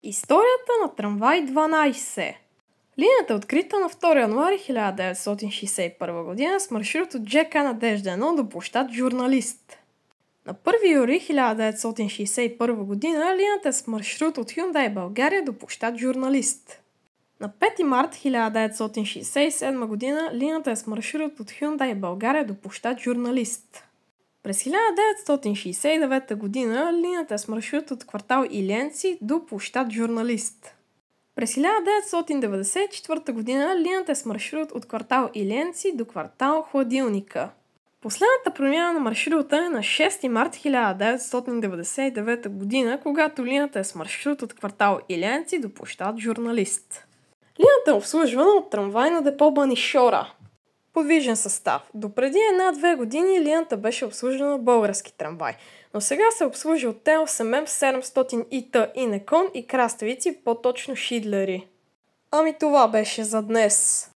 Историята на трамвай 12. Линията е открита на 2 януари 1961 година с маршрут от ЖК Надежда 1 до площад Журналист. На 1 юли 1961 година линията е с маршрут от Хюндай България до площад Журналист. На 5 март 1967 година линията е с маршрут от Хюндай България до площад Журналист. През 1969 година линията е с маршрут от квартал Иленци до площад Журналист. През 1994 година линията е с маршрут от квартал Иленци до квартал Хладилника. Последната промяна на маршрута е на 6 март 1999 година, когато линията е с маршрут от квартал Иленци до площад Журналист. Линията е обслужвана от трамвайно депо Банишора. Подвижен състав. Допреди 1-2 години линията беше обслужвана от български трамвай, но сега се обслужва от ТЕЛ СММ 700 ИТ Инекон и краставици, по-точно Шидлери. Ами това беше за днес.